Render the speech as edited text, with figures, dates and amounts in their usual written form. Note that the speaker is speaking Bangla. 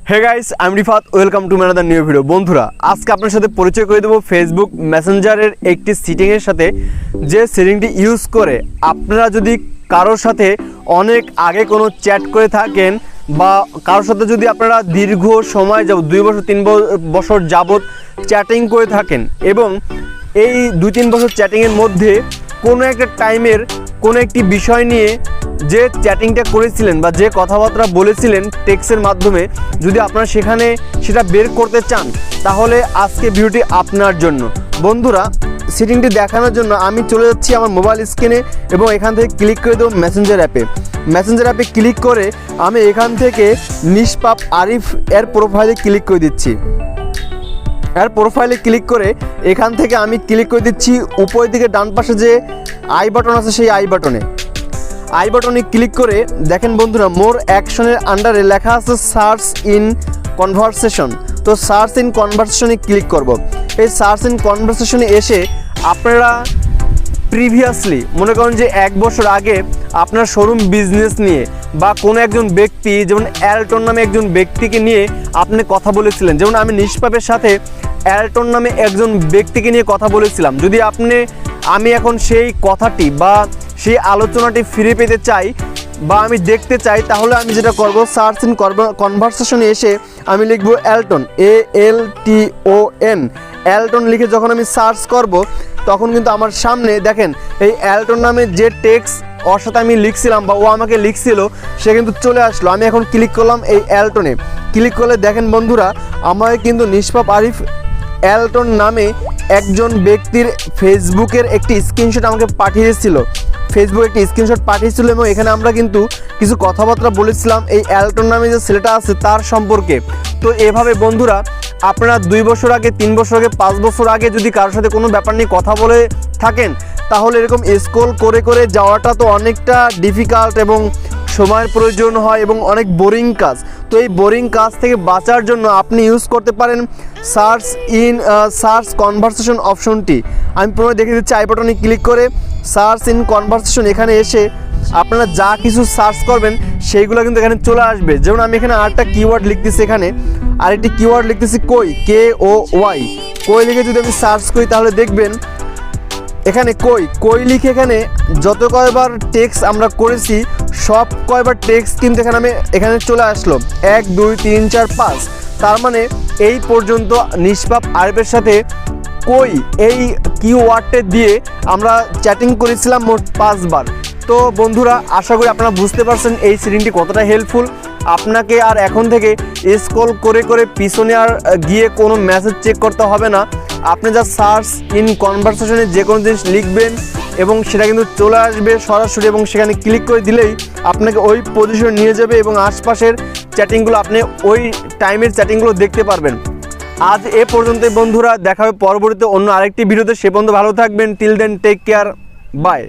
Hey guys I am Rifat welcome to another new video. বন্ধুরা আজকে আপনার সাথে পরিচয় করে দেব ফেসবুক মেসেঞ্জারের একটি সেটিংয়ের সাথে, যে সেটিংটি ইউজ করে আপনারা যদি কারোর সাথে অনেক আগে কোনো চ্যাট করে থাকেন বা কারোর সাথে যদি আপনারা দীর্ঘ সময় যাবত 2 বছর 3 বছর যাবত চ্যাটিং করে থাকেন এবং এই 2-3 বছর চ্যাটিংয়ের মধ্যে কোনো একটা টাইমের কোনো একটি বিষয় নিয়ে যে চ্যাটিংটা করেছিলেন বা যে কথাবার্তা বলেছিলেন টেক্সটের মাধ্যমে, যদি আপনারা সেখানে সেটা বের করতে চান তাহলে আজকে ভিডিওটি আপনার জন্য। বন্ধুরা সেটিংটি দেখানোর জন্য আমি চলে যাচ্ছি আমার মোবাইল স্ক্রিনে এবং এখান থেকে ক্লিক করে দেবো মেসেঞ্জার অ্যাপে। মেসেঞ্জার অ্যাপে ক্লিক করে আমি এখান থেকে নিষ্পাপ আরিফ এর প্রোফাইলে ক্লিক করে দিচ্ছি। এর প্রোফাইলে ক্লিক করে এখান থেকে আমি ক্লিক করে দিচ্ছি উপরের দিকে ডান পাশে যে আই বাটন আছে সেই আই বাটনে ক্লিক করে দেখেন বন্ধুরা মোর অ্যাকশনের আন্ডারে লেখা আছে সার্চ ইন কনভারসেশন। তো সার্চ ইন কনভারসেশনে ক্লিক করব। এই সার্চ ইন কনভারসেশনে এসে আপনারা প্রিভিয়াসলি মনে করেন যে 1 বছর আগে আপনার শোরুম বিজনেস নিয়ে বা কোনো একজন ব্যক্তি, যেমন অ্যালটন নামে একজন ব্যক্তিকে নিয়ে আপনি কথা বলেছিলেন, যেমন আমি নিষ্পাপের সাথে অ্যালটন নামে একজন ব্যক্তিকে নিয়ে কথা বলেছিলাম। যদি আমি এখন সেই কথাটি বা সেই আলোচনাটি ফিরে পেতে চাই বা আমি দেখতে চাই, তাহলে আমি যেটা করব সার্চ ইন কনভারসেশনে এসে আমি লিখব অ্যালটন, ALTON। অ্যালটন লিখে যখন আমি সার্চ করব তখন কিন্তু আমার সামনে দেখেন এই অ্যালটন নামে যে টেক্সট ওর সাথে আমি লিখছিলাম বা ও আমাকে লিখছিল সে কিন্তু চলে আসলো। আমি এখন ক্লিক করলাম এই অ্যালটনে। ক্লিক করলে দেখেন বন্ধুরা আমাকে কিন্তু নিষ্পাপ আরিফ অ্যালটন নামে একজন ব্যক্তির ফেসবুকের একটি স্ক্রিনশট আমাকে পাঠিয়েছিল। ফেসবুক একটি স্ক্রিনশট পাঠিয়েছিল এবং এখানে আমরা কিন্তু কিছু কথাবার্তা বলেছিলাম এই অ্যালটন নামে যে ছেলেটা আছে তার সম্পর্কে। তো এভাবে বন্ধুরা আপনারা 2 বছর আগে, 3 বছর আগে, 5 বছর আগে যদি কারোর সাথে কোনো ব্যাপার নিয়ে কথা বলে থাকেন তাহলে এরকম স্ক্রল করে করে যাওয়াটা তো অনেকটা ডিফিকাল্ট এবং সময়ের প্রয়োজন হয় এবং অনেক বোরিং কাজ। তো এই বোরিং কাজ থেকে বাঁচার জন্য আপনি ইউজ করতে পারেন সার্চ কনভারসেশন অপশনটি। আমি প্রথমে দেখে দিচ্ছি আই বাটনে ক্লিক করে সার্চ ইন কনভারসেশন। এখানে এসে আপনারা যা কিছু সার্চ করবেন সেইগুলো কিন্তু এখানে চলে আসবে। যেমন আমি এখানে আরেকটা কিওয়ার্ড লিখতেছি, এখানে আরেকটি কিওয়ার্ড লিখতেছি কই, KOY। কই লিখে যদি আমি সার্চ করি তাহলে দেখবেন এখানে কই লিখে এখানে যত কয়বার টেক্সট আমরা করেছি সব কয়বার টেক্সট কিন্তু এখানে চলে আসলো 1 2 3 4 5। তার মানে এই পর্যন্ত নিষ্পাপ আরিফের সাথে কই এই কিওয়ার্ডটা দিয়ে আমরা চ্যাটিং করেছিলাম মোট 5 বার। তো বন্ধুরা আশা করি আপনারা বুঝতে পারছেন এই সেটিংটি কতটা হেল্পফুল। আপনাকে আর এখন থেকে স্ক্রল করে করে পিছনে আর গিয়ে কোনো মেসেজ চেক করতে হবে না। আপনি যা সার্চ ইন কনভারসেশনে যে কোনো জিনিস লিখবেন এবং সেটা কিন্তু চলে আসবে সরাসরি এবং সেখানে ক্লিক করে দিলেই আপনাকে ওই পজিশনে নিয়ে যাবে এবং আশপাশের চ্যাটিংগুলো আপনি ওই টাইমের চ্যাটিংগুলো দেখতে পারবেন। আজ এ পর্যন্তই বন্ধুরা, দেখা হবে পরবর্তীতে অন্য আরেকটি ভিডিওতে। সে পর্যন্ত ভালো থাকবেন। Till then take care, by.